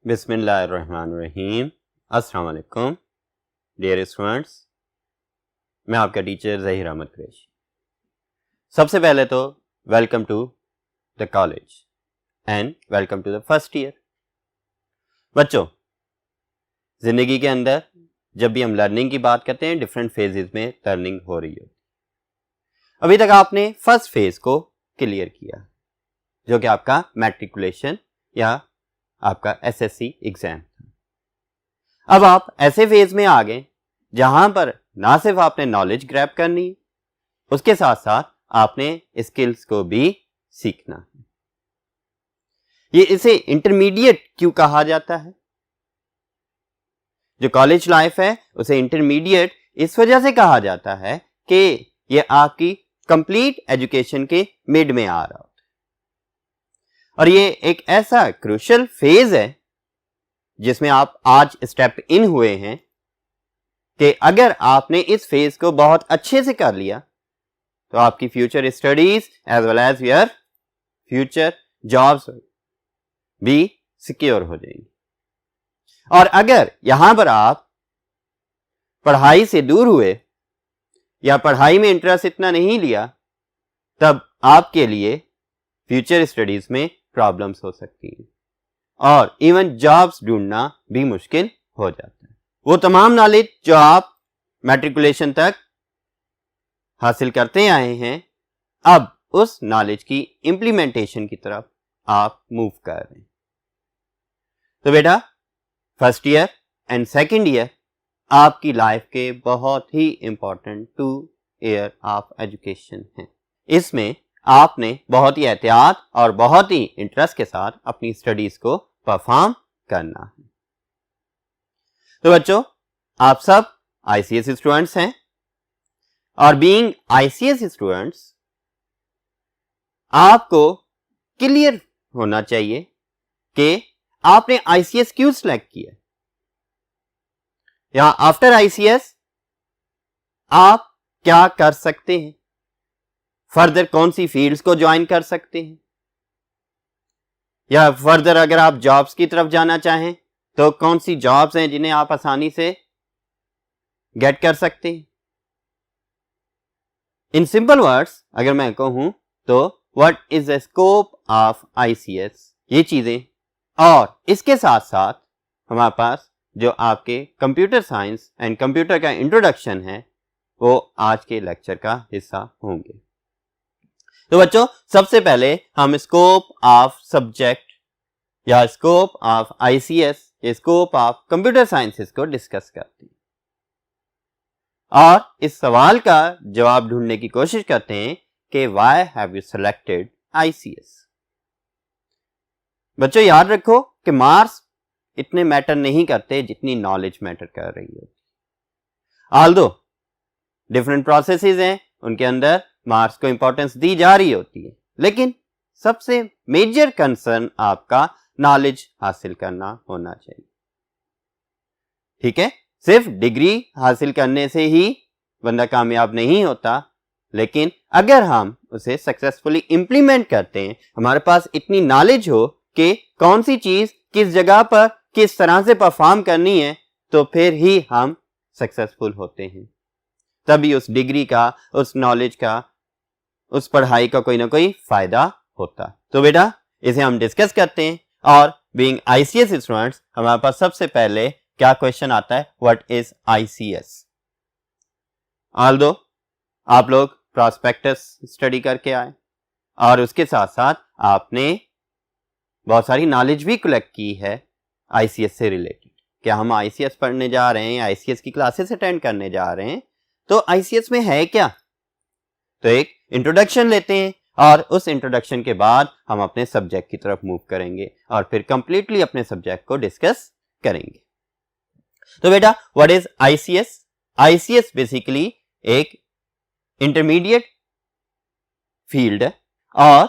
बिस्मिल्लाहिर्रहमानिर्रहीम। अस्सलाम वालेकुम डियर स्टूडेंट्स, मैं आपका टीचर ज़हीर अहमद कुरैशी। सबसे पहले तो welcome to the college and welcome to the first year. बच्चों, ज़िंदगी के अंदर जब भी हम लर्निंग की बात करते हैं डिफरेंट फेजेस में लर्निंग हो रही होती है। अभी तक आपने फर्स्ट फेज को क्लियर किया जो कि आपका मैट्रिकुलेशन या आपका एसएससी एग्जाम था। अब आप ऐसे फेज में आ गए जहां पर ना सिर्फ आपने नॉलेज ग्रैब करनी, उसके साथ साथ आपने स्किल्स को भी सीखना है। ये इसे इंटरमीडिएट क्यों कहा जाता है? जो कॉलेज लाइफ है उसे इंटरमीडिएट इस वजह से कहा जाता है कि ये आपकी कंप्लीट एजुकेशन के मिड में आ रहा होता है और ये एक ऐसा क्रूशियल फेज है जिसमें आप आज स्टेप इन हुए हैं कि अगर आपने इस फेज को बहुत अच्छे से कर लिया तो आपकी future studies as well as your future jobs भी सिक्योर हो जाएंगी। और अगर यहां पर आप पढ़ाई से दूर हुए या पढ़ाई में इंटरेस्ट इतना नहीं लिया तब आपके लिए फ्यूचर स्टडीज में प्रॉब्लम्स हो सकती हैं और इवन जॉब्स ढूंढना भी मुश्किल हो जाता है। वो तमाम नॉलेज जो आप मैट्रिकुलेशन तक हासिल करते आए हैं, अब उस नॉलेज की इंप्लीमेंटेशन की तरफ आप मूव कर रहे हैं। तो बेटा, first year and second year आपकी लाइफ के बहुत ही इंपॉर्टेंट 2 ईयर ऑफ एजुकेशन हैं। इसमें आपने बहुत ही एहतियात और बहुत ही इंटरेस्ट के साथ अपनी स्टडीज को परफॉर्म करना है। तो बच्चों, आप सब आईसीएस स्टूडेंट्स हैं और बीइंग आईसीएस स्टूडेंट्स आपको क्लियर होना चाहिए कि आपने आईसीएस क्यों सिलेक्ट किया या आफ्टर आईसीएस आप क्या कर सकते हैं, फर्दर कौन सी फील्ड्स को ज्वाइन कर सकते हैं, या फर्दर अगर आप जॉब्स की तरफ जाना चाहें तो कौन सी जॉब्स हैं जिन्हें आप आसानी से गेट कर सकते हैं। इन सिंपल वर्ड्स अगर मैं कहूं तो what is the scope of ICS, ये चीजें और इसके साथ साथ हमारे पास जो आपके कंप्यूटर साइंस एंड कंप्यूटर का इंट्रोडक्शन है वो आज के लेक्चर का हिस्सा होंगे। तो बच्चों, सबसे पहले हम स्कोप ऑफ सब्जेक्ट या scope of ICS, scope of computer sciences को डिस्कस करते हैं और इस सवाल का जवाब ढूंढने की कोशिश करते हैं कि why have you selected ICS. बच्चों, याद रखो कि मार्क्स इतने मैटर नहीं करते जितनी नॉलेज मैटर कर रही है। ऑल्दो डिफरेंट प्रोसेसेस हैं, उनके अंदर मार्क्स को इंपॉर्टेंस दी जा रही होती है, लेकिन सबसे मेजर कंसर्न आपका नॉलेज हासिल करना होना चाहिए। ठीक है, सिर्फ डिग्री हासिल करने से ही बंदा कामयाब नहीं होता, लेकिन अगर हम उसे सक्सेसफुली इंप्लीमेंट करते हैं, हमारे पास इतनी नॉलेज हो कि कौन सी चीज किस जगह पर किस तरह से परफॉर्म करनी है, तो फिर ही हम सक्सेसफुल होते हैं। तभी उस डिग्री का, उस नॉलेज का, उस पढ़ाई का कोई ना कोई फायदा होता। तो बेटा, इसे हम डिस्कस करते हैं और बीइंग आईसीएस स्टूडेंट्स हमारे पास सबसे पहले क्या क्वेश्चन आता है, व्हाट इज आईसीएस। ऑल्दो आप लोग प्रॉस्पेक्टस स्टडी करके आए और उसके साथ साथ आपने बहुत सारी नॉलेज भी कलेक्ट की है आईसीएस से रिलेटेड। क्या हम आईसीएस पढ़ने जा रहे हैं, आईसीएस की क्लासेस अटेंड करने जा रहे हैं, तो आईसीएस में है क्या? तो एक इंट्रोडक्शन लेते हैं और उस इंट्रोडक्शन के बाद हम अपने सब्जेक्ट की तरफ मूव करेंगे और फिर कंप्लीटली अपने सब्जेक्ट को डिस्कस करेंगे। तो बेटा, what is ICS? ICS basically एक इंटरमीडिएट फील्ड है और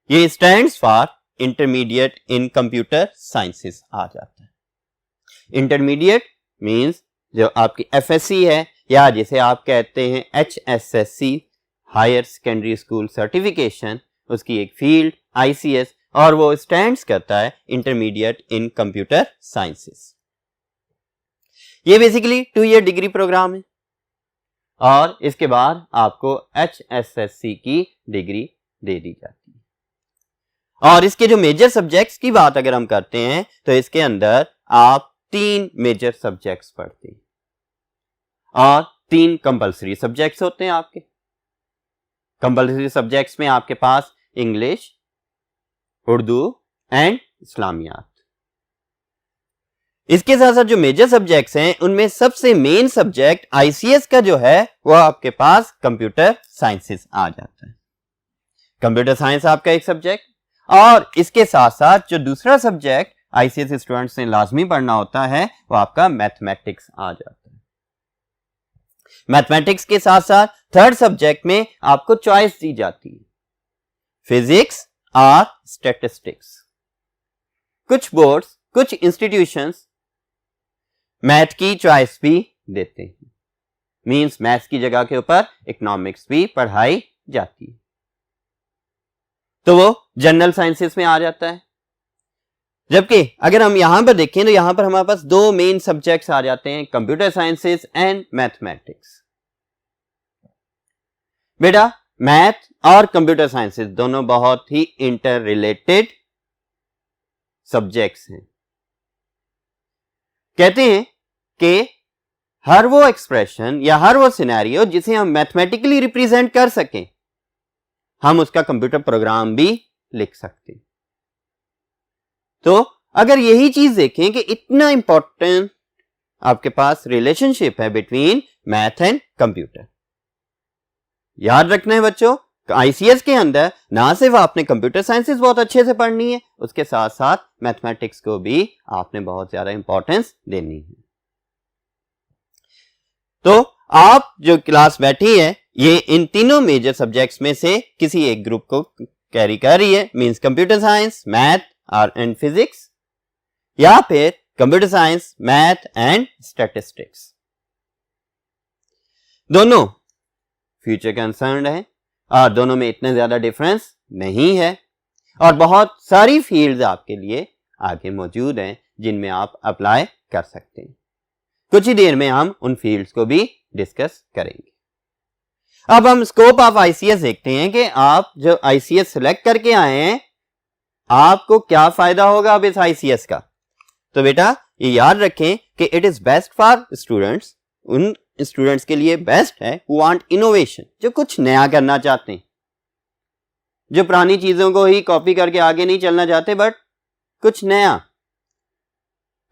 ये stands for intermediate in computer sciences आ जाता है। इंटरमीडिएट मींस जो आपकी एफएससी है या जिसे आप कहते हैं HSSC, higher secondary school certification, उसकी एक फील्ड आईसीएस और वो स्टैंड्स करता है इंटरमीडिएट इन कंप्यूटर साइंसेस। ये बेसिकली 2 ईयर डिग्री प्रोग्राम है और इसके बाद आपको HSSC की डिग्री दे दी जाती है। और इसके जो मेजर सब्जेक्ट्स की बात अगर हम करते हैं तो इसके अंदर आप 3 मेजर सब्जेक्ट्स पढ़ते हैं और 3 कंपल्सरी सब्जेक्ट्स होते हैं आपके। कंपल्सरी सब्जेक्ट्स में आपके पास इंग्लिश, उर्दू एंड इस्लामियात। इसके साथ साथ जो मेजर सब्जेक्ट्स हैं उनमें सबसे मेन सब्जेक्ट आईसीएस का जो है वो आपके पास कंप्यूटर साइंसेस आ जाता है। कंप्यूटर साइंस आपका एक सब्जेक्ट और इसके साथ साथ जो दूसरा सब्जेक्ट आईसीएस स्टूडेंट्स ने लाजमी पढ़ना होता है वो आपका मैथमेटिक्स आ जाता है। मैथमेटिक्स के साथ साथ थर्ड सब्जेक्ट में आपको चॉइस दी जाती है, फिजिक्स और स्टैटिस्टिक्स। कुछ बोर्ड्स, कुछ इंस्टीट्यूशंस मैथ की चॉइस भी देते हैं, मींस मैथ्स की जगह के ऊपर इकोनॉमिक्स भी पढ़ाई जाती है, तो वो जनरल साइंसेस में आ जाता है। जबकि अगर हम यहां पर देखें तो यहां पर हमारे पास 2 मेन सब्जेक्ट्स आ जाते हैं, कंप्यूटर साइंसेस एंड मैथमेटिक्स। बेटा मैथ और कंप्यूटर साइंसेस दोनों बहुत ही इंटर रिलेटेड सब्जेक्ट्स हैं। कहते हैं कि हर वो एक्सप्रेशन या हर वो सिनेरियो जिसे हम मैथमेटिकली रिप्रेजेंट कर सकें, हम उसका कंप्यूटर प्रोग्राम भी लिख सकते हैं। तो अगर यही चीज देखें कि इतना इंपॉर्टेंट आपके पास रिलेशनशिप है बिटवीन मैथ एंड कंप्यूटर, याद रखना है बच्चों, आईसीएस के अंदर ना सिर्फ आपने कंप्यूटर साइंसेस बहुत अच्छे से पढ़नी है, उसके साथ साथ मैथमेटिक्स को भी आपने बहुत ज्यादा इंपॉर्टेंस देनी है। तो आप जो क्लास बैठी है ये इन तीनों मेजर सब्जेक्ट्स में से किसी एक ग्रुप को कैरी कर रही है, मींस कंप्यूटर साइंस, मैथ और एंड फिजिक्स, या फिर computer science, math and statistics. दोनों फ्यूचर कंसर्न है और दोनों में इतना ज्यादा डिफरेंस नहीं है और बहुत सारी फील्ड्स आपके लिए आगे मौजूद हैं जिनमें आप अप्लाई कर सकते हैं। कुछ ही देर में हम उन फील्ड्स को भी डिस्कस करेंगे। अब हम स्कोप ऑफ आईसीएस देखते हैं कि आप जो आईसीएस सिलेक्ट करके आए हैं आपको क्या फायदा होगा अब इस आईसीएस का। तो बेटा ये याद रखें कि it is best for students, उन स्टूडेंट्स के लिए बेस्ट है हु वांट इनोवेशन, जो कुछ नया करना चाहते हैं, जो पुरानी चीजों को ही कॉपी करके आगे नहीं चलना चाहते बट कुछ नया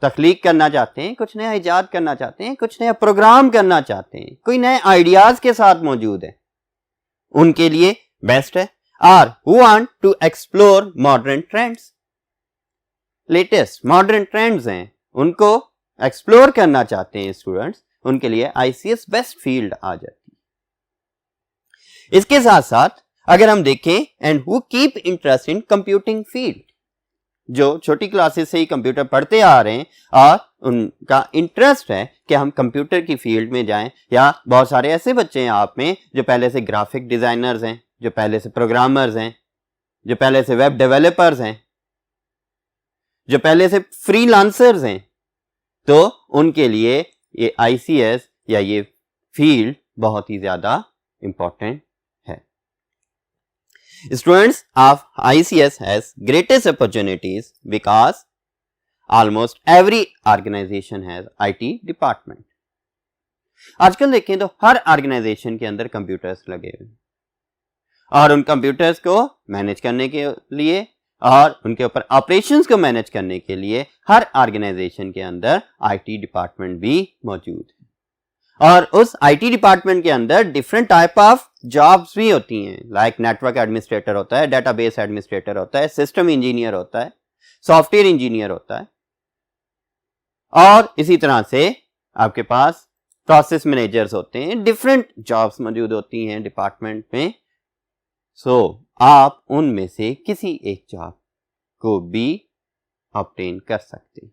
तख्लीक करना चाहते हैं, कुछ नया इजाद करना चाहते हैं, कुछ नया प्रोग्राम करना चाहते हैं, कोई नए आइडियाज के साथ मौजूद है, उनके लिए बेस्ट है। और who want to explore modern trends, latest modern trends हैं उनको एक्सप्लोर करना चाहते हैं स्टूडेंट्स, उनके लिए आईसीएस बेस्ट फील्ड आ जाती है। इसके साथ साथ अगर हम देखें and who keep interest in computing field, जो छोटी क्लासेस से ही कंप्यूटर पढ़ते आ रहे हैं और उनका इंटरेस्ट है कि हम कंप्यूटर की फील्ड में जाएं, या बहुत सारे ऐसे बच्चे हैं आप में जो पहले से ग्राफिक डिजाइनर्स हैं, जो पहले से प्रोग्रामर्स हैं, जो पहले से वेब डेवलपर्स हैं, जो पहले से फ्रीलांसर्स हैं, तो उनके लिए ये आईसीएस या ये फील्ड बहुत ही ज्यादा इंपॉर्टेंट है। Students of ICS has greatest opportunities because almost every organization has IT department. आजकल देखें तो हर ऑर्गेनाइजेशन के अंदर कंप्यूटर्स लगे हुए और उन कंप्यूटर्स को मैनेज करने के लिए और उनके ऊपर ऑपरेशंस को मैनेज करने के लिए हर ऑर्गेनाइजेशन के अंदर आईटी डिपार्टमेंट भी मौजूद है। और उस आईटी डिपार्टमेंट के अंदर डिफरेंट टाइप ऑफ जॉब्स भी होती हैं, लाइक नेटवर्क एडमिनिस्ट्रेटर होता है, डेटाबेस एडमिनिस्ट्रेटर होता है, सिस्टम इंजीनियर होता है, सॉफ्टवेयर इंजीनियर होता है, और इसी तरह से आपके पास प्रोसेस मैनेजर्स होते हैं, डिफरेंट जॉब्स मौजूद होती हैं डिपार्टमेंट में। सो आप उनमें से किसी एक जॉब को भी ऑब्टेन कर सकते हैं।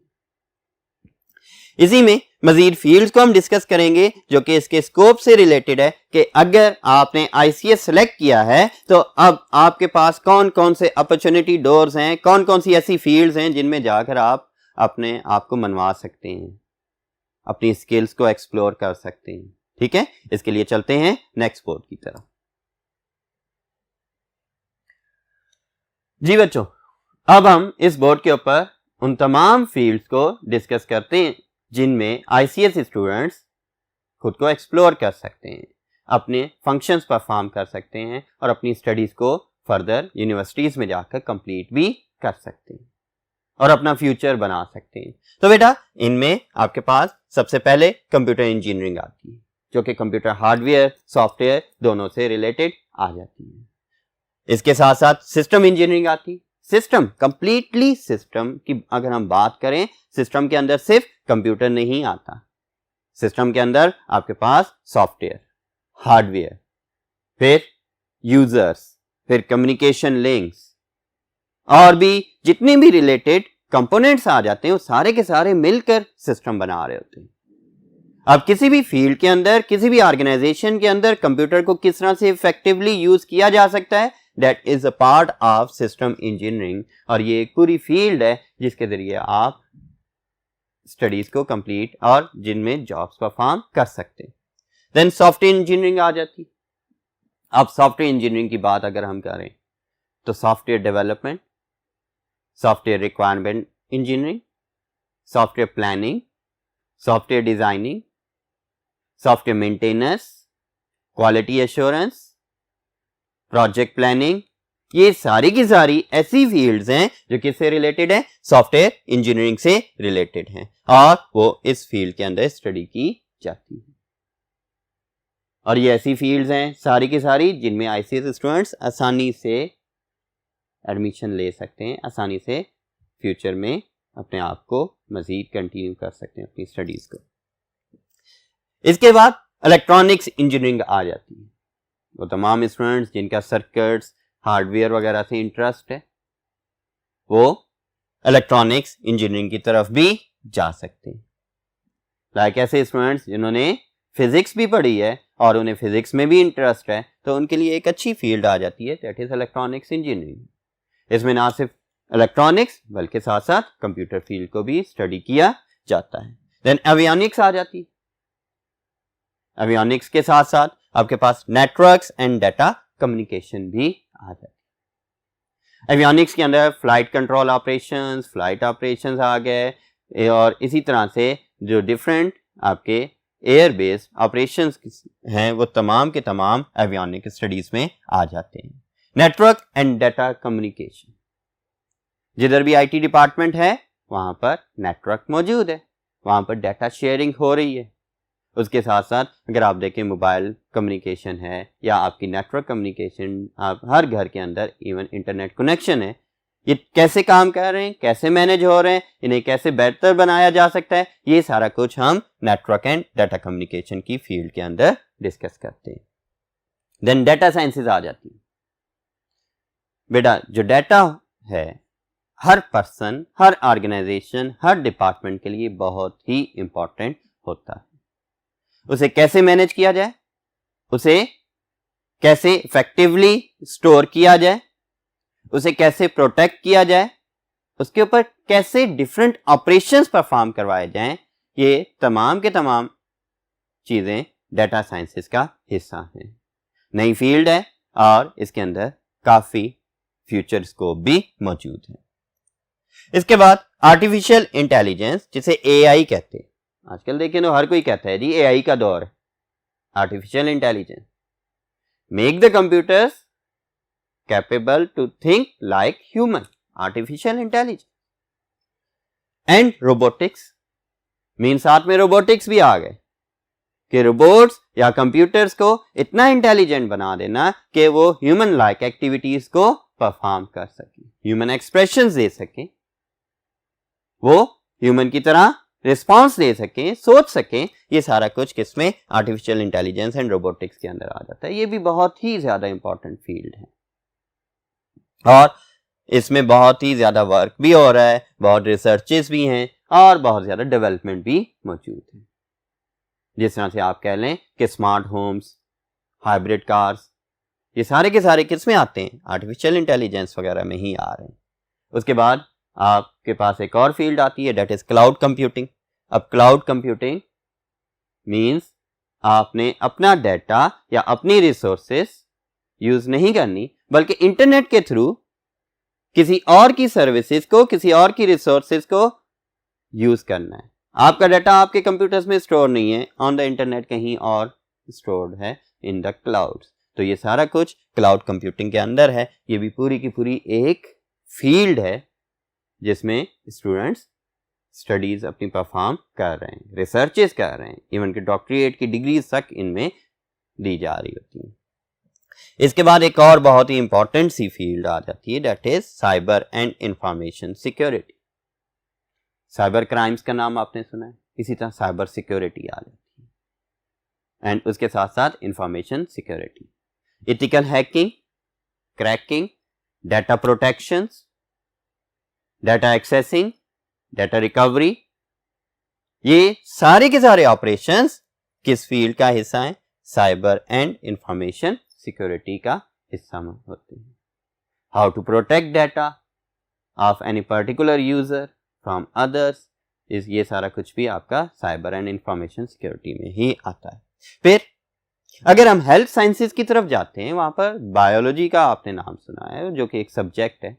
इसी में मजीद फील्ड्स को हम डिस्कस करेंगे जो कि इसके स्कोप से रिलेटेड है कि अगर आपने आईसीएस सेलेक्ट किया है तो अब आपके पास कौन कौन से अपॉर्चुनिटी डोर्स हैं, कौन कौन सी ऐसी फील्ड्स हैं जिनमें जाकर आप अपने आप को मनवा सकते हैं, अपनी स्किल्स को एक्सप्लोर कर सकते हैं। ठीक है, इसके लिए चलते हैं नेक्स्ट बोर्ड की तरफ। जी बच्चों, अब हम इस बोर्ड के ऊपर उन तमाम फील्ड्स को डिस्कस करते हैं जिनमें आईसीएस स्टूडेंट्स खुद को एक्सप्लोर कर सकते हैं, अपने फंक्शंस परफॉर्म कर सकते हैं और अपनी स्टडीज को फर्दर यूनिवर्सिटीज में जाकर कंप्लीट भी कर सकते हैं और अपना फ्यूचर बना सकते हैं। तो बेटा, इनमें आपके पास सबसे पहले कंप्यूटर इंजीनियरिंग आती है जो कि कंप्यूटर हार्डवेयर सॉफ्टवेयर दोनों से रिलेटेड आ जाती है। इसके साथ साथ सिस्टम इंजीनियरिंग आती है। सिस्टम, कंप्लीटली सिस्टम की अगर हम बात करें, सिस्टम के अंदर सिर्फ कंप्यूटर नहीं आता, सिस्टम के अंदर आपके पास सॉफ्टवेयर, हार्डवेयर, फिर यूजर्स, फिर कम्युनिकेशन लिंक्स और भी जितने भी रिलेटेड कंपोनेंट्स आ जाते हैं वो सारे के सारे मिलकर सिस्टम बना रहे होते हैं। अब किसी भी फील्ड के अंदर, किसी भी ऑर्गेनाइजेशन के अंदर कंप्यूटर को किस तरह से इफेक्टिवली यूज किया जा सकता है, that is a part of system engineering. और ये एक पूरी फील्ड है जिसके जरिए आप स्टडीज को कंप्लीट और जिनमें जॉब्स परफॉर्म कर सकते हैं। देन सॉफ्टवेयर इंजीनियरिंग आ जाती। अब सॉफ्टवेयर इंजीनियरिंग की बात अगर हम करें तो software development, software requirement engineering, software planning, software designing, software maintenance, quality assurance, project planning, ये सारी की सारी ऐसी फील्ड्स हैं जो किससे रिलेटेड है, सॉफ्टवेयर इंजीनियरिंग से रिलेटेड हैं और वो इस फील्ड के अंदर स्टडी की जाती है। और ये ऐसी फील्ड्स हैं सारी की सारी जिनमें आईसीएस स्टूडेंट्स आसानी से एडमिशन ले सकते हैं, आसानी से फ्यूचर में अपने आप को मजीद कंटिन्यू कर सकते हैं अपनी स्टडीज को। इसके बाद इलेक्ट्रॉनिक्स इंजीनियरिंग आ जाती है। वो तमाम स्टूडेंट्स जिनका सर्किट्स, हार्डवेयर वगैरह से इंटरेस्ट है वो इलेक्ट्रॉनिक्स इंजीनियरिंग की तरफ भी जा सकते हैं। लाइक ऐसे स्टूडेंट्स जिन्होंने फिजिक्स भी पढ़ी है और उन्हें फिजिक्स में भी इंटरेस्ट है तो उनके लिए एक अच्छी फील्ड आ जाती है, दैट इज इलेक्ट्रॉनिक्स इंजीनियरिंग। इसमें ना सिर्फ इलेक्ट्रॉनिक्स बल्कि साथ साथ कंप्यूटर फील्ड को भी स्टडी किया जाता है। देन एवियोनिक्स आ जाती है। एवियोनिक्स के साथ साथ आपके पास नेटवर्क्स एंड डाटा कम्युनिकेशन भी आ जाती है। एवियोनिक्स के अंदर flight control operations, flight operations आ गए और इसी तरह से जो डिफरेंट आपके एयर बेस्ड ऑपरेशंस हैं वो तमाम के तमाम एवियोनिक स्टडीज में आ जाते हैं। नेटवर्क एंड डाटा कम्युनिकेशन, जिधर भी आईटी डिपार्टमेंट है वहां पर नेटवर्क मौजूद है, वहां पर डाटा शेयरिंग हो रही है। उसके साथ साथ अगर आप देखें मोबाइल कम्युनिकेशन है या आपकी नेटवर्क कम्युनिकेशन, आप हर घर के अंदर इवन इंटरनेट कनेक्शन है, ये कैसे काम कर रहे हैं, कैसे मैनेज हो रहे हैं, इन्हें कैसे बेहतर बनाया जा सकता है, ये सारा कुछ हम नेटवर्क एंड डाटा कम्युनिकेशन की फील्ड के अंदर डिस्कस करते हैं। देन डाटा साइंसेज आ जाती है। बेटा, जो डाटा है हर पर्सन, हर ऑर्गेनाइजेशन, हर डिपार्टमेंट के लिए बहुत ही इंपॉर्टेंट होता है। उसे कैसे मैनेज किया जाए, उसे कैसे इफेक्टिवली स्टोर किया जाए, उसे कैसे प्रोटेक्ट किया जाए, उसके ऊपर कैसे डिफरेंट ऑपरेशंस परफॉर्म करवाए जाएं, ये तमाम के तमाम चीजें डाटा साइंसेस का हिस्सा हैं। नई फील्ड है और इसके अंदर काफी फ्यूचर स्कोप भी मौजूद है। इसके बाद आर्टिफिशियल इंटेलिजेंस, जिसे एआई कहते हैं। आजकल देखिए तो हर कोई कहता है जी एआई का दौर है। Artificial intelligence, make the computers capable to think like human, artificial intelligence. And robotics mean साथ में रोबोटिक्स भी आ गए कि रोबोट्स या कंप्यूटर्स को इतना इंटेलिजेंट बना देना कि वो ह्यूमन लाइक एक्टिविटीज को परफॉर्म कर सके, ह्यूमन एक्सप्रेशंस दे सके, वो ह्यूमन की तरह रिस्पॉन्स दे सकें, सोच सकें। ये सारा कुछ किसमें, आर्टिफिशियल इंटेलिजेंस एंड रोबोटिक्स के अंदर आ जाता है। ये भी बहुत ही ज्यादा इंपॉर्टेंट फील्ड है और इसमें बहुत ही ज्यादा वर्क भी हो रहा है, बहुत रिसर्चेस भी हैं और बहुत ज़्यादा डेवलपमेंट भी मौजूद है। जिस तरह से आप कह लें कि स्मार्ट होम्स, हाइब्रिड कार्स, ये सारे के सारे किस में आते हैं? आर्टिफिशियल इंटेलिजेंस वगैरह में ही आ रहे हैं। उसके बाद आपके पास एक और फील्ड आती है, डेट इज क्लाउड कंप्यूटिंग। अब क्लाउड कंप्यूटिंग मीन्स आपने अपना डाटा या अपनी रिसोर्सेस यूज नहीं करनी, बल्कि इंटरनेट के थ्रू किसी और की सर्विसेज को, किसी और की रिसोर्सेज को यूज करना है। आपका डाटा आपके कंप्यूटर्स में स्टोर नहीं है, ऑन द इंटरनेट कहीं और स्टोर्ड है इन द क्लाउड। तो ये सारा कुछ क्लाउड कंप्यूटिंग के अंदर है। ये भी पूरी की पूरी एक फील्ड है जिसमें स्टूडेंट्स स्टडीज अपनी परफॉर्म कर रहे हैं, रिसर्चेस कर रहे हैं, इवन कि डॉक्टरेट की डिग्रीज तक इनमें दी जा रही होती है। इसके बाद एक और बहुत ही इंपॉर्टेंट सी फील्ड आ जाती है, that is cyber and information security. Cyber crimes का नाम आपने सुना है, इसी तरह साइबर सिक्योरिटी आ जाती है, एंड उसके साथ साथ information security, ethical hacking, cracking, data protections, data accessing, data recovery, ये सारे के सारे ऑपरेशंस किस फील्ड का हिस्सा है? साइबर एंड इंफॉर्मेशन सिक्योरिटी का हिस्सा में होते हैं। How to protect data of any particular user from others, ये सारा कुछ भी आपका साइबर एंड इंफॉर्मेशन सिक्योरिटी में ही आता है। फिर अगर हम हेल्थ साइंसेज की तरफ जाते हैं, वहां पर बायोलॉजी का आपने नाम सुना है, जो कि एक सब्जेक्ट है,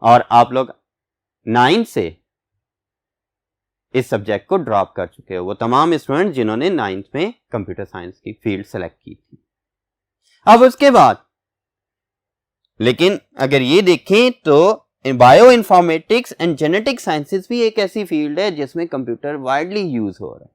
और आप लोग 9 से इस सब्जेक्ट को ड्रॉप कर चुके हो, वो तमाम स्टूडेंट जिन्होंने 9th में कंप्यूटर साइंस की फील्ड सेलेक्ट की थी। अब उसके बाद लेकिन अगर ये देखें तो bio informatics and genetic sciences भी एक ऐसी फील्ड है जिसमें कंप्यूटर वाइडली यूज हो रहा है।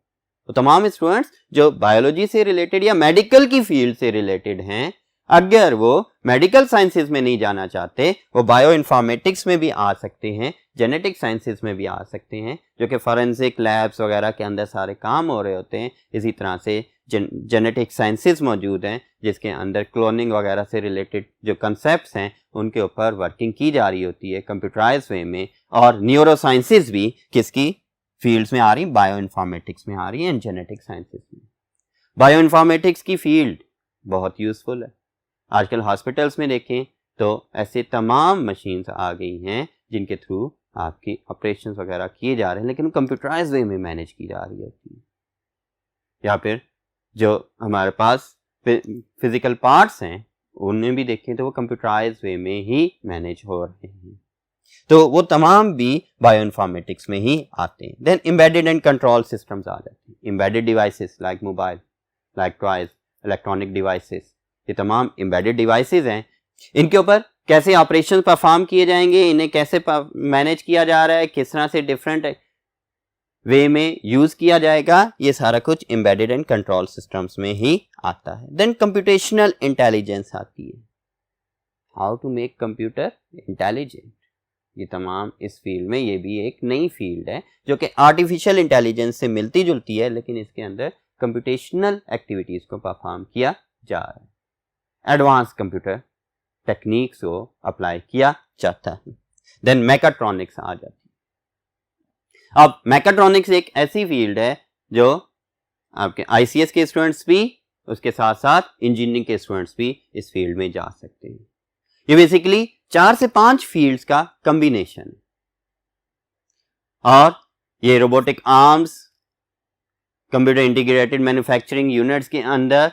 तो तमाम स्टूडेंट्स जो बायोलॉजी से रिलेटेड या मेडिकल की फील्ड से रिलेटेड हैं, अगर वो मेडिकल साइंसेज में नहीं जाना चाहते, वो बायो इन्फॉर्मेटिक्स में भी आ सकते हैं, जेनेटिक साइंसेज में भी आ सकते हैं, जो कि फॉरेंसिक लैब्स वगैरह के अंदर सारे काम हो रहे होते हैं। इसी तरह से जेनेटिक साइंसेज मौजूद हैं जिसके अंदर क्लोनिंग वगैरह से रिलेटेड जो कंसेप्ट्स हैं उनके ऊपर वर्किंग की जा रही होती है कंप्यूटराइज वे में। और न्यूरो साइंसेज भी किसकी फील्ड्स में आ रही? बायो इन्फॉर्मेटिक्स में आ रही है एंड जेनेटिक साइंसेज में। बायो इन्फॉर्मेटिक्स की फील्ड बहुत यूजफुल है। आजकल हॉस्पिटल्स में देखें तो ऐसे तमाम मशीन्स आ गई हैं जिनके थ्रू आपकी ऑपरेशंस वगैरह किए जा रहे हैं, लेकिन कंप्यूटराइज वे में मैनेज की जा रही होती है। या फिर जो हमारे पास फिजिकल पार्ट्स हैं उन्हें भी देखें तो वो कंप्यूटराइज वे में ही मैनेज हो रहे हैं। तो वो तमाम भी बायो इन्फॉर्मेटिक्स में ही आते हैं। Then embedded and control systems आ जाते हैं। Embedded devices like mobile, like toys, electronic devices, ये तमाम एम्बेडेड डिवाइसेस हैं। इनके ऊपर कैसे ऑपरेशन परफॉर्म किए जाएंगे, इन्हें कैसे मैनेज किया जा रहा है, किस तरह से डिफरेंट वे में यूज किया जाएगा, ये सारा कुछ एम्बेडेड एंड कंट्रोल सिस्टम्स में ही आता है। देन कंप्यूटेशनल इंटेलिजेंस आती है, how to make computer intelligent. ये तमाम इस फील्ड में, ये भी एक नई फील्ड है जो कि आर्टिफिशियल इंटेलिजेंस से मिलती जुलती है, लेकिन इसके अंदर कंप्यूटेशनल एक्टिविटीज को परफॉर्म किया जा रहा है। एडवांस कंप्यूटर टेक्निक्स को अप्लाई किया जाता है। देन मैकाट्रॉनिक्स आ जाती है। अब मैकाट्रॉनिक्स एक ऐसी फील्ड है जो आपके आईसीएस के स्टूडेंट्स भी, उसके साथ साथ इंजीनियरिंग के स्टूडेंट्स भी इस फील्ड में जा सकते हैं। ये बेसिकली 4 से 5 फील्ड्स का कॉम्बिनेशन है, और ये robotic arms, computer integrated manufacturing units के अंदर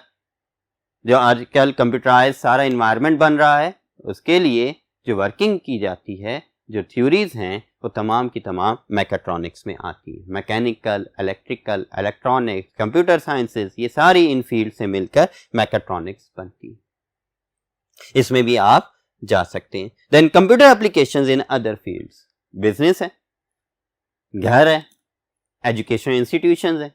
जो आजकल कंप्यूटराइज सारा इन्वायरमेंट बन रहा है, उसके लिए जो वर्किंग की जाती है, जो थ्योरीज हैं, वो तमाम की तमाम मैकाट्रॉनिक्स में आती है। Mechanical, electrical, electronics, computer sciences, ये सारी इन फील्ड से मिलकर मैकाट्रॉनिक्स बनती है। इसमें भी आप जा सकते हैं। Then computer applications in other fields, business है, घर है, एजुकेशन इंस्टीट्यूशंस है,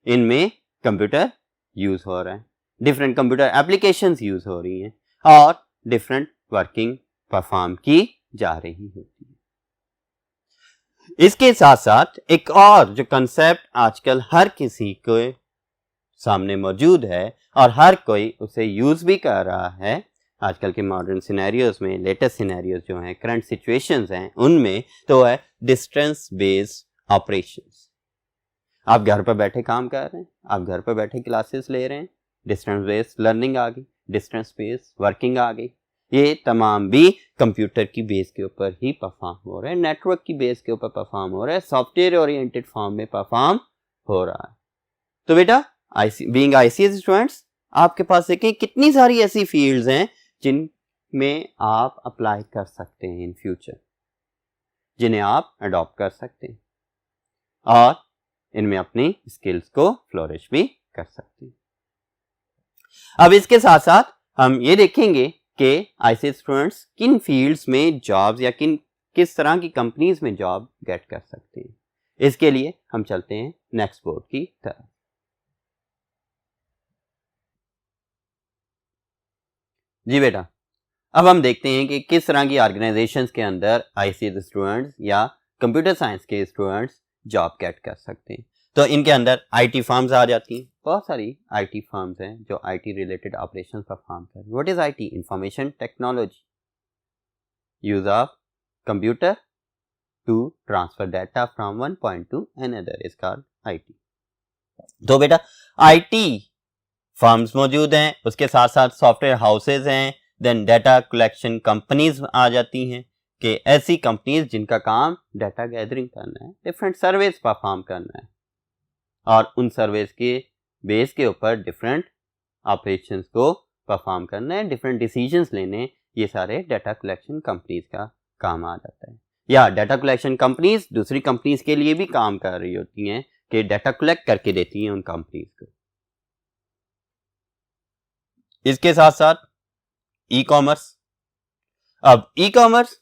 इनमें कंप्यूटर यूज हो रहा है, डिफरेंट कंप्यूटर एप्लीकेशंस यूज हो रही हैं और डिफरेंट वर्किंग परफॉर्म की जा रही होती है। इसके साथ साथ एक और जो कंसेप्ट आजकल हर किसी के सामने मौजूद है और हर कोई उसे यूज भी कर रहा है, आजकल के मॉडर्न सिनेरियोज में, लेटेस्ट सिनेरियोज जो हैं, करंट सिचुएशंस हैं, उनमें तो है डिस्टेंस बेस्ड ऑपरेशंस। आप घर पर बैठे काम कर रहे हैं, आप घर पर बैठे क्लासेस ले रहे हैं, डिस्टेंस बेस्ड लर्निंग आ गई, डिस्टेंस बेस्ड वर्किंग आ गई। ये तमाम भी कंप्यूटर की बेस के ऊपर ही परफॉर्म हो रहे हैं, नेटवर्क की बेस के ऊपर परफॉर्म हो रहा है, सॉफ्टवेयर ओरिएंटेड फॉर्म में परफॉर्म हो रहा है। तो बेटा बीइंग आईसीएस स्टूडेंट्स, आपके पास देखें कितनी सारी ऐसी फील्ड्स हैं जिनमें आप अप्लाई कर सकते हैं इन फ्यूचर, जिन्हें आप अडॉप्ट कर सकते हैं और इनमें अपनी स्किल्स को फ्लोरिश भी कर सकते हैं। अब इसके साथ साथ हम ये देखेंगे कि आईसीएस स्टूडेंट्स किन फील्ड्स में जॉब्स या किस तरह की कंपनीज में जॉब गेट कर सकते हैं। इसके लिए हम चलते हैं नेक्स्ट बोर्ड की तरफ। जी बेटा, अब हम देखते हैं कि किस तरह की ऑर्गेनाइजेशंस के अंदर आईसीएस स्टूडेंट्स या कंप्यूटर साइंस के स्टूडेंट्स जॉब गेट कर सकते हैं। तो इनके अंदर आईटी फर्म्स आ जाती हैं, बहुत सारी आईटी फर्म्स हैं जो आईटी रिलेटेड ऑपरेशंस परफॉर्म कर रही हैं। What is IT? Information technology, use of computer to transfer data from one point to another is called IT. तो बेटा आईटी फर्म्स मौजूद हैं, उसके साथ साथ सॉफ्टवेयर हाउसेज हैं, देन डाटा कलेक्शन कंपनीज आ जाती हैं कि ऐसी कंपनीज जिनका काम डाटा गैदरिंग करना है, डिफरेंट सर्विस परफॉर्म करना है और उन सर्विस के बेस के ऊपर डिफरेंट ऑपरेशंस को परफॉर्म करना है, डिफरेंट डिसीजंस लेने, ये सारे डाटा कलेक्शन कंपनीज का काम आ जाता है। या डाटा कलेक्शन कंपनीज दूसरी कंपनीज के लिए भी काम कर रही होती हैं कि डाटा कलेक्ट करके देती हैं उन कंपनीज को। इसके साथ साथ ई कॉमर्स। अब ई कॉमर्स,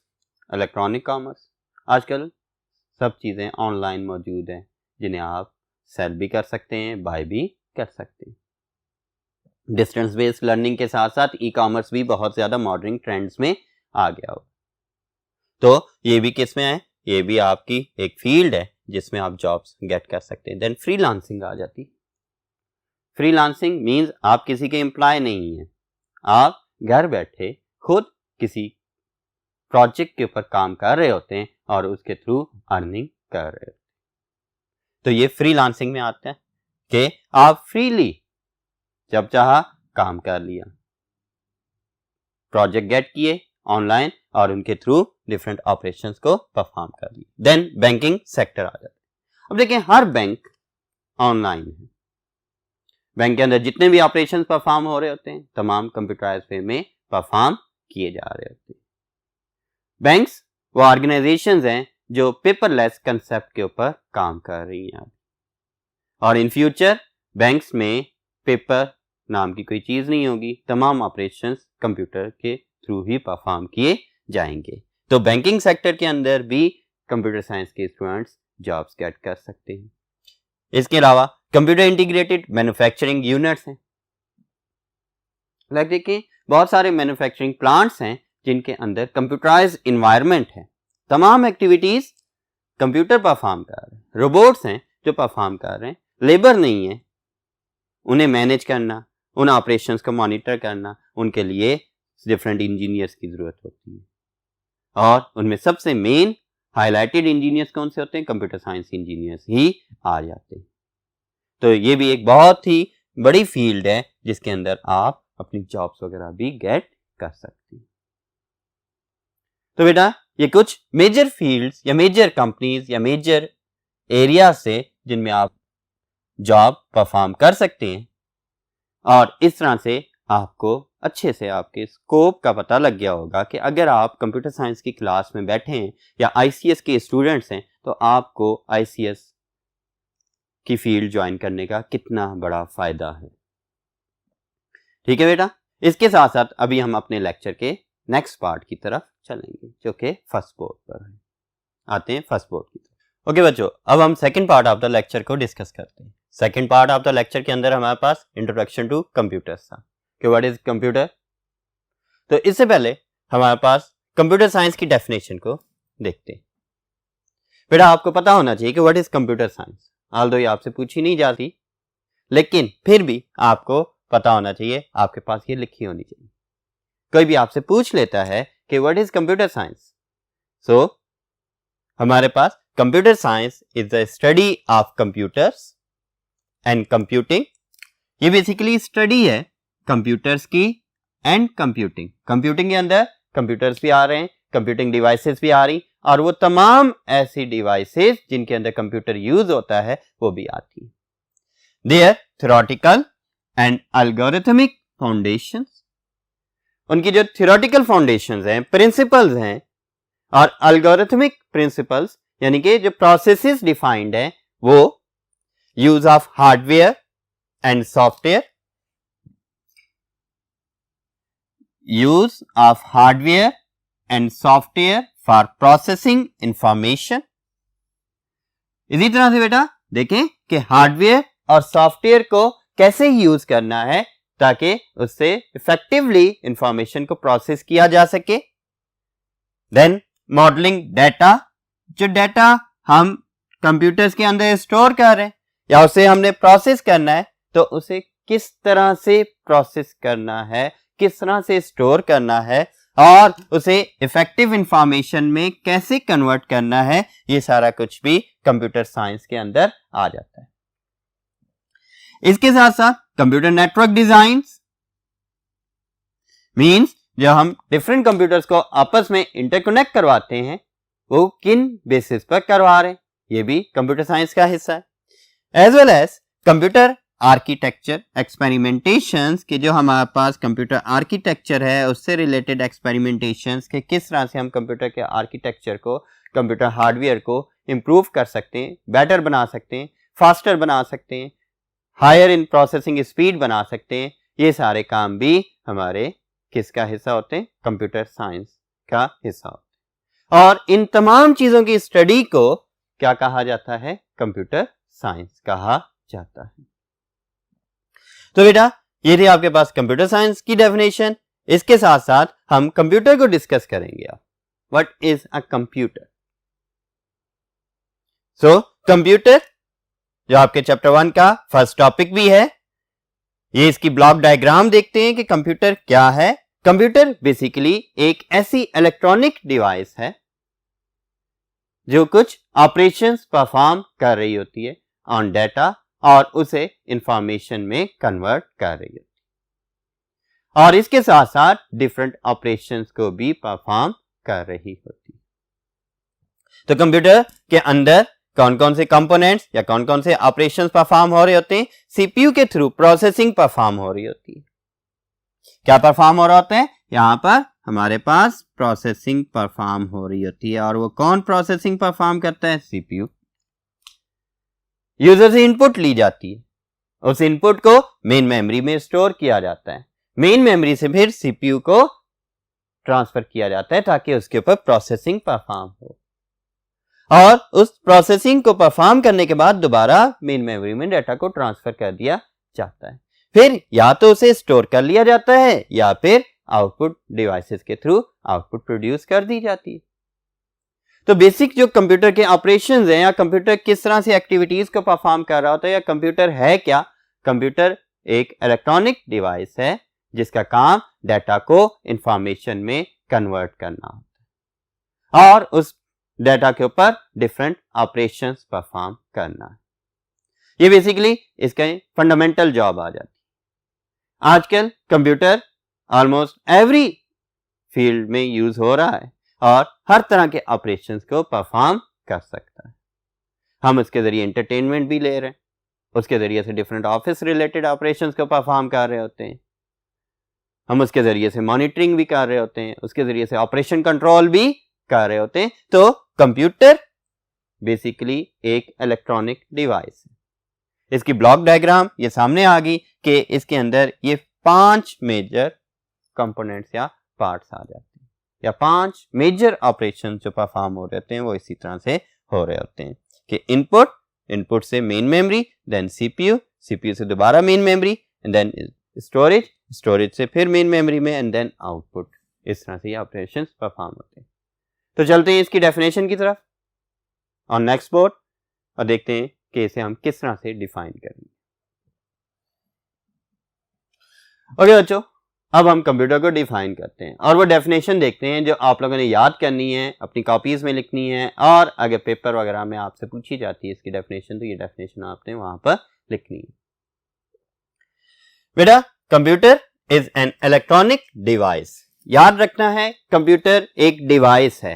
इलेक्ट्रॉनिक कॉमर्स, आजकल सब चीजें ऑनलाइन मौजूद हैं जिन्हें आप सेल भी कर सकते हैं, बाय भी कर सकते हैं। डिस्टेंस बेस्ड लर्निंग के साथ साथ ई कॉमर्स भी बहुत ज्यादा मॉडर्न ट्रेंड्स में आ गया हो। तो ये भी किस में है? ये भी आपकी एक फील्ड है जिसमें आप जॉब्स गेट कर सकते हैं। देन फ्रीलांसिंग आ जाती। फ्रीलांसिंग मींस आप किसी के एम्प्लॉय नहीं हैं, आप घर बैठे खुद किसी प्रोजेक्ट के ऊपर काम कर रहे होते हैं और उसके थ्रू अर्निंग कर रहे होते हैं। तो ये फ्रीलांसिंग में आता है कि आप फ्रीली जब चाहा काम कर लिया, प्रोजेक्ट गेट किए ऑनलाइन और उनके थ्रू डिफरेंट ऑपरेशंस को परफॉर्म कर लिए। देन बैंकिंग सेक्टर आ जाता है। अब देखिए हर बैंक ऑनलाइन है, बैंक के अंदर जितने भी ऑपरेशंस परफॉर्म हो रहे होते हैं तमाम कंप्यूटराइज्ड वे में परफॉर्म किए जा रहे होते हैं। बैंक्स वो ऑर्गेनाइजेशंस हैं जो पेपरलेस कंसेप्ट के ऊपर काम कर रही हैं और इन फ्यूचर बैंक्स में पेपर नाम की कोई चीज नहीं होगी, तमाम ऑपरेशंस कंप्यूटर के थ्रू ही परफॉर्म किए जाएंगे। तो बैंकिंग सेक्टर के अंदर भी कंप्यूटर साइंस के स्टूडेंट्स जॉब्स गेट कर सकते हैं। इसके अलावा कंप्यूटर इंटीग्रेटेड मैन्युफैक्चरिंग यूनिट्स हैं, लाइक देखिए बहुत सारे मैन्युफैक्चरिंग प्लांट्स हैं जिनके अंदर कंप्यूटराइज्ड इन्वायरमेंट है, तमाम एक्टिविटीज कंप्यूटर परफॉर्म कर रहे हैं, रोबोट्स हैं जो परफॉर्म कर रहे हैं, लेबर नहीं है, उन्हें मैनेज करना, उन ऑपरेशंस को मॉनिटर करना, उनके लिए डिफरेंट इंजीनियर्स की जरूरत होती है और उनमें सबसे मेन हाईलाइटेड इंजीनियर्स कौन से होते हैं? कंप्यूटर साइंस इंजीनियर्स ही आ जाते हैं। तो ये भी एक बहुत ही बड़ी फील्ड है जिसके अंदर आप अपनी जॉब्स वगैरह भी गेट कर सकते हैं। तो बेटा ये कुछ मेजर फील्ड्स या मेजर कंपनीज या मेजर एरिया से जिनमें आप जॉब परफॉर्म कर सकते हैं और इस तरह से आपको अच्छे से आपके स्कोप का पता लग गया होगा कि अगर आप कंप्यूटर साइंस की क्लास में बैठे हैं या आईसीएस के स्टूडेंट्स हैं तो आपको आईसीएस की फील्ड ज्वाइन करने का कितना बड़ा फायदा है। ठीक है बेटा, इसके साथ साथ अभी हम अपने लेक्चर के नेक्स्ट पार्ट की तरफ चलेंगे जो कि फर्स्ट बोर्ड पर है। आते हैं फर्स्ट बोर्ड की तरफ। ओके बच्चों, अब हम second part of the lecture को डिस्कस करते हैं। Second part of the lecture के अंदर हमारे पास इंट्रोडक्शन टू कंप्यूटर्स था कि व्हाट इज कंप्यूटर। तो इससे पहले हमारे पास कंप्यूटर साइंस की डेफिनेशन को देखते हैं। बेटा आपको पता होना चाहिए कि what is computer science, although ये आपसे पूछी नहीं जाती लेकिन फिर भी आपको पता होना चाहिए, आपके पास ये लिखी होनी चाहिए। कोई भी आपसे पूछ लेता है कि what is computer science, so हमारे पास computer science is the study of computers and computing. ये बेसिकली स्टडी है कंप्यूटर्स की एंड कंप्यूटिंग। कंप्यूटिंग के अंदर कंप्यूटर्स भी आ रहे हैं, कंप्यूटिंग डिवाइसेस भी आ रही, और वो तमाम ऐसी डिवाइसेस जिनके अंदर कंप्यूटर यूज होता है वो भी आती है। Their theoretical and algorithmic foundations, उनकी जो थ्योरेटिकल फाउंडेशंस हैं, प्रिंसिपल्स हैं, और एल्गोरिथमिक प्रिंसिपल्स यानी कि जो प्रोसेसेस डिफाइंड है, वो use of hardware and software, use of hardware and software for processing information. इसी तरह से बेटा देखें कि हार्डवेयर और सॉफ्टवेयर को कैसे यूज करना है ताकि उससे इफेक्टिवली इंफॉर्मेशन को प्रोसेस किया जा सके। देन मॉडलिंग डाटा, जो डाटा हम कंप्यूटर्स के अंदर स्टोर कर रहे हैं या उसे हमने प्रोसेस करना है, तो उसे किस तरह से प्रोसेस करना है, किस तरह से स्टोर करना है, और उसे इफेक्टिव इंफॉर्मेशन में कैसे कन्वर्ट करना है, ये सारा कुछ भी कंप्यूटर साइंस के अंदर आ जाता है। इसके साथ साथ कंप्यूटर नेटवर्क डिजाइन्स, मींस जो हम डिफरेंट कंप्यूटर्स को आपस में इंटरकनेक्ट करवाते हैं वो किन बेसिस पर करवा रहे हैं, ये भी कंप्यूटर साइंस का हिस्सा है। As well as computer architecture experimentations के, जो हमारे पास कंप्यूटर आर्किटेक्चर है उससे रिलेटेड एक्सपेरिमेंटेशंस के किस तरह से हम कंप्यूटर के आर्किटेक्चर को, कंप्यूटर हार्डवेयर को इम्प्रूव कर सकते हैं, बेटर बना सकते हैं, फास्टर बना सकते हैं, हायर इन प्रोसेसिंग स्पीड बना सकते हैं, ये सारे काम भी हमारे किसका हिस्सा होते हैं, कंप्यूटर साइंस का हिस्सा होते हैं। और इन तमाम चीजों की स्टडी को क्या कहा जाता है, कंप्यूटर साइंस कहा जाता है। तो बेटा ये थी आपके पास कंप्यूटर साइंस की डेफिनेशन। इसके साथ साथ हम कंप्यूटर को डिस्कस करेंगे। What is a computer? So computer जो आपके चैप्टर 1 का फर्स्ट टॉपिक भी है, ये इसकी ब्लॉक डायग्राम देखते हैं कि कंप्यूटर क्या है। कंप्यूटर बेसिकली एक ऐसी इलेक्ट्रॉनिक डिवाइस है जो कुछ ऑपरेशंस परफॉर्म कर रही होती है ऑन डाटा और उसे इंफॉर्मेशन में कन्वर्ट कर रही होती है, और इसके साथ साथ डिफरेंट ऑपरेशंस को भी परफॉर्म कर रही होती है। तो कंप्यूटर के अंदर कौन कौन से कंपोनेंट्स या कौन कौन से ऑपरेशंस परफॉर्म हो रहे होते हैं? सीपीयू के थ्रू प्रोसेसिंग परफॉर्म हो रही होती है। क्या परफॉर्म हो रहा होता है? यहां पर हमारे पास प्रोसेसिंग परफॉर्म हो रही होती है, और वो कौन प्रोसेसिंग परफॉर्म करता है? सीपीयू। यूजर से इनपुट ली जाती है, उस इनपुट को मेन मेमोरी में स्टोर किया जाता है, मेन मेमोरी से फिर सीपीयू को ट्रांसफर किया जाता है ताकि उसके ऊपर प्रोसेसिंग परफॉर्म हो, और उस प्रोसेसिंग को परफॉर्म करने के बाद दोबारा मेन मेमोरी में डाटा को ट्रांसफर कर दिया जाता है। फिर या तो उसे स्टोर कर लिया जाता है या फिर आउटपुट डिवाइसेस के थ्रू आउटपुट प्रोड्यूस कर दी जाती है। तो बेसिक जो कंप्यूटर के ऑपरेशंस हैं या कंप्यूटर किस तरह से एक्टिविटीज को परफॉर्म कर रहा होता है या कंप्यूटर है क्या? कंप्यूटर एक इलेक्ट्रॉनिक डिवाइस है जिसका काम डाटा को इंफॉर्मेशन में कन्वर्ट करना होता है और उस डाटा के ऊपर डिफरेंट ऑपरेशंस परफॉर्म करना है। ये बेसिकली इसका फंडामेंटल जॉब आ जाती है। आजकल कंप्यूटर ऑलमोस्ट एवरी फील्ड में यूज हो रहा है और हर तरह के ऑपरेशंस को परफॉर्म कर सकता है। हम उसके जरिए एंटरटेनमेंट भी ले रहे हैं, उसके जरिए से डिफरेंट ऑफिस रिलेटेड ऑपरेशंस को परफॉर्म कर रहे होते हैं, हम उसके जरिए से मॉनिटरिंग भी कर रहे होते हैं, उसके जरिए से ऑपरेशन कंट्रोल भी कर रहे होते हैं। तो कंप्यूटर बेसिकली एक इलेक्ट्रॉनिक डिवाइस है। इसकी ब्लॉक डायग्राम ये सामने आ गई कि इसके अंदर ये 5 मेजर कंपोनेंट्स या पार्ट्स आ जाते हैं, या 5 मेजर ऑपरेशन जो परफॉर्म हो रहे होते हैं वो इसी तरह से हो रहे होते हैं कि इनपुट से मेन मेमोरी, देन सीपीयू से दोबारा main memory, and then storage से फिर मेन मेमोरी में, एंड देन आउटपुट। इस तरह से ये ऑपरेशंस परफॉर्म होते हैं। तो चलते हैं इसकी डेफिनेशन की तरफ ऑन नेक्स्ट बोर्ड और देखते हैं कि इसे हम किस तरह से डिफाइन करेंगे। ओके बच्चों, अब हम कंप्यूटर को डिफाइन करते हैं और वो डेफिनेशन देखते हैं जो आप लोगों ने याद करनी है, अपनी कॉपीज में लिखनी है, और अगर पेपर वगैरह में आपसे पूछी जाती है इसकी डेफिनेशन तो ये डेफिनेशन आपने वहां पर लिखनी है। बेटा computer is an electronic device, याद रखना है कंप्यूटर एक डिवाइस है।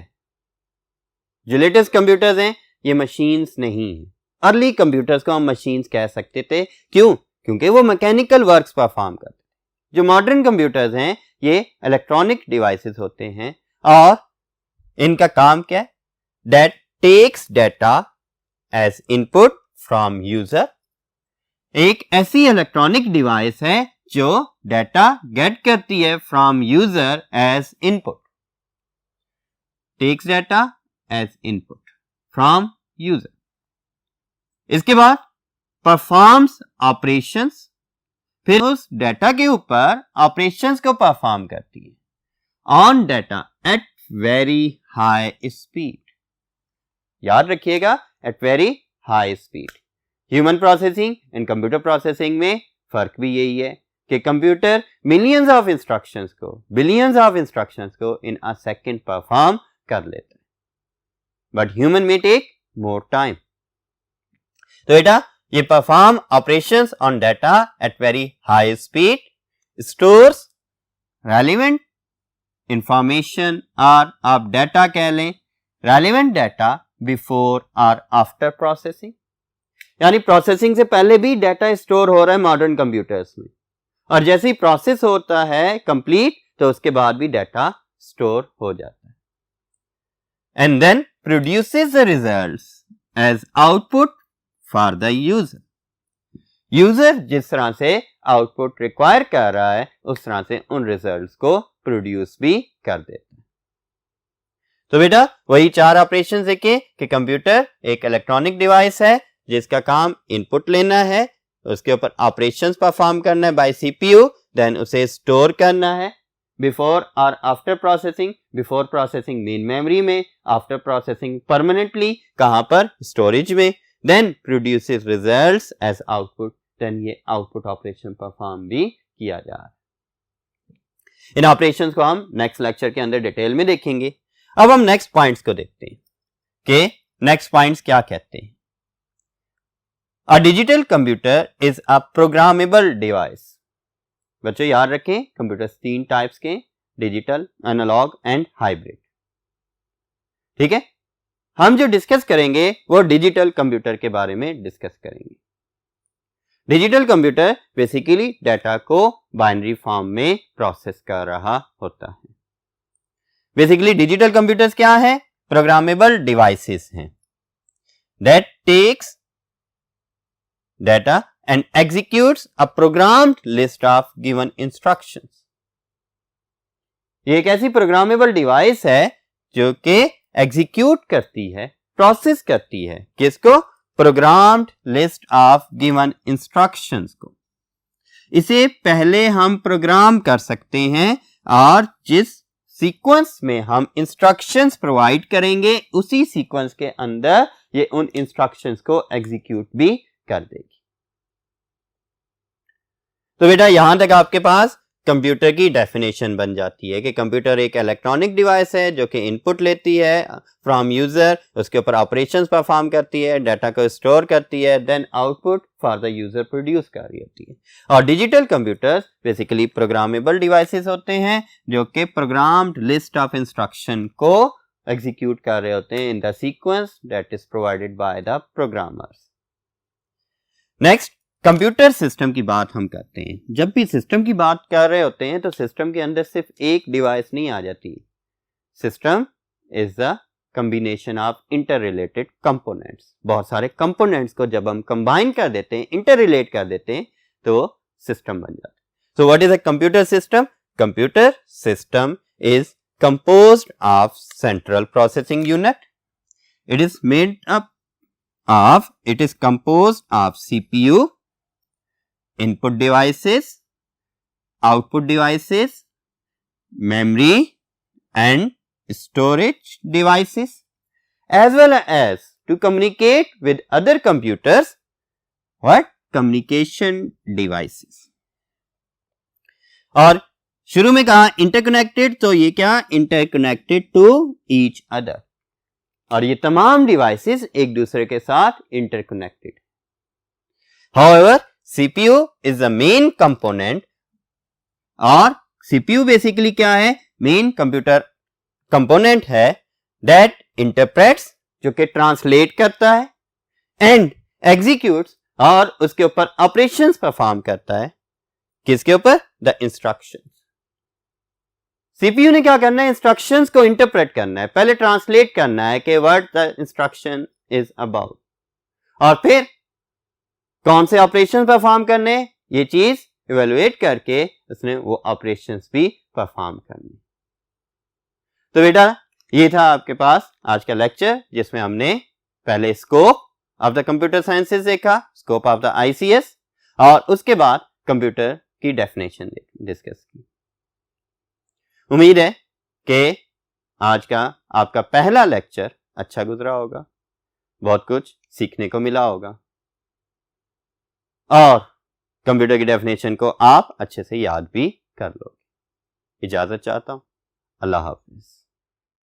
जो लेटेस्ट कंप्यूटर्स हैं ये मशीन्स नहीं है। अर्ली कंप्यूटर्स को हम मशीन्स कह सकते थे, क्यों? क्योंकि वो मैकेनिकल वर्क्स परफॉर्म करते। जो मॉडर्न कंप्यूटर्स हैं ये इलेक्ट्रॉनिक डिवाइसेस होते हैं और इनका काम क्या है? That takes data as input from user. एक ऐसी इलेक्ट्रॉनिक डिवाइस है जो डेटा गेट करती है from user as input, takes data as input from user. इसके बाद परफॉर्म्स ऑपरेशंस, फिर उस डेटा के ऊपर ऑपरेशंस को परफॉर्म करती है on data at very high speed. याद रखिएगा at very high speed. Human processing and computer processing में फर्क भी यही है कि कंप्यूटर मिलियंस ऑफ इंस्ट्रक्शंस को, बिलियंस ऑफ इंस्ट्रक्शंस को इन अ सेकंड परफॉर्म कर लेता है, बट ह्यूमन में टेक मोर टाइम। तो बेटा ये perform operations on data at very high speed, stores relevant information और आप डेटा कह लें रेलिवेंट डेटा बिफोर और आफ्टर प्रोसेसिंग, यानी प्रोसेसिंग से पहले भी डेटा स्टोर हो रहा है मॉडर्न कंप्यूटर्स में, और जैसे ही प्रोसेस होता है कंप्लीट तो उसके बाद भी डेटा स्टोर हो जाता है। And then produces the results as output for the user. User जिस तरह से आउटपुट रिक्वायर कर रहा है उस तरह से उन रिजल्ट्स को प्रोड्यूस भी कर देता है। तो बेटा वही चार ऑपरेशंस देखें कि कंप्यूटर एक इलेक्ट्रॉनिक डिवाइस है जिसका काम इनपुट लेना है, उसके ऊपर ऑपरेशंस परफॉर्म करना है बाय सीपीयू, देन उसे स्टोर करना है बिफोर और after processing. Before processing main memory में, आफ्टर प्रोसेसिंग परमानेंटली कहां पर? स्टोरेज में। Then produces results as output, then ये आउटपुट ऑपरेशन परफॉर्म भी किया जा रहा है। इन ऑपरेशंस को हम नेक्स्ट लेक्चर के अंदर डिटेल में देखेंगे। अब हम नेक्स्ट पॉइंट्स को देखते हैं कि नेक्स्ट पॉइंट्स क्या कहते हैं। A digital computer is a programmable device. बच्चों याद रखें कंप्यूटर्स तीन टाइप्स के, डिजिटल, एनालॉग एंड हाइब्रिड। ठीक है, हम जो डिस्कस करेंगे वो डिजिटल कंप्यूटर के बारे में डिस्कस करेंगे। डिजिटल कंप्यूटर बेसिकली डेटा को बाइनरी फॉर्म में प्रोसेस कर रहा होता है। बेसिकली डिजिटल कंप्यूटर्स क्या है? प्रोग्रामेबल डिवाइसेस हैं that takes data and executes a programmed list of given instructions। ये एक ऐसी प्रोग्रामेबल डिवाइस है जो कि एग्जीक्यूट करती है, प्रोसेस करती है किसको? Programmed list of given instructions को। इसे पहले हम प्रोग्राम कर सकते हैं और जिस सीक्वेंस में हम इंस्ट्रक्शंस प्रोवाइड करेंगे उसी सीक्वेंस के अंदर ये उन इंस्ट्रक्शंस को एग्जीक्यूट भी कर देगी। तो बेटा यहां तक आपके पास कंप्यूटर की डेफिनेशन बन जाती है कि कंप्यूटर एक इलेक्ट्रॉनिक डिवाइस है जो कि इनपुट लेती है फ्रॉम यूजर, उसके ऊपर ऑपरेशंस परफॉर्म करती है, डाटा को स्टोर करती है, then output for the user produce कर रही होती है। और digital computers basically programmable devices होते हैं जो कि प्रोग्राम्ड लिस्ट ऑफ इंस्ट्रक्शन को एग्जीक्यूट कर रहे होते हैं in the sequence that is provided by the programmers. Next, computer system की बात हम करते हैं। जब भी सिस्टम की बात कर रहे होते हैं तो सिस्टम के अंदर सिर्फ एक डिवाइस नहीं आ जाती। System is the combination of inter related components. बहुत सारे कंपोनेंट्स को जब हम कंबाइन कर देते हैं, इंटर रिलेट कर देते हैं तो सिस्टम बन जाता है। So what is a computer system? Computer system is composed of central processing unit. It is made up of, it is composed of CPU, input devices, output devices, memory and storage devices, as well as to communicate with other computers, what? Communication devices. और शुरू में कहा interconnected, तो ये क्या, interconnected to each other, और ये तमाम डिवाइसेस एक दूसरे के साथ interconnected. However, CPU is the main component, और CPU बेसिकली क्या है, मेन कंप्यूटर कंपोनेंट है, that interprets, जो कि ट्रांसलेट करता है, एंड एग्जीक्यूट्स, और उसके ऊपर ऑपरेशंस परफॉर्म करता है, किसके ऊपर, द इंस्ट्रक्शंस। सीपीयू ने क्या करना है, इंस्ट्रक्शंस को इंटरप्रेट करना है, पहले ट्रांसलेट करना है कि what the instruction is about, और फिर कौन से ऑपरेशन परफॉर्म करने, ये चीज इवेलुएट करके उसने वो ऑपरेशंस भी परफॉर्म करने। तो बेटा ये था आपके पास आज का लेक्चर, जिसमें हमने पहले scope of the computer sciences देखा, स्कोप ऑफ द आईसीएस, और उसके बाद कंप्यूटर की डेफिनेशन डिस्कस की। उम्मीद है कि आज का आपका पहला लेक्चर अच्छा गुजरा होगा, बहुत कुछ सीखने को मिला होगा, और कंप्यूटर की डेफिनेशन को आप अच्छे से याद भी कर लोगे। इजाजत चाहता हूं, अल्लाह हाफिज।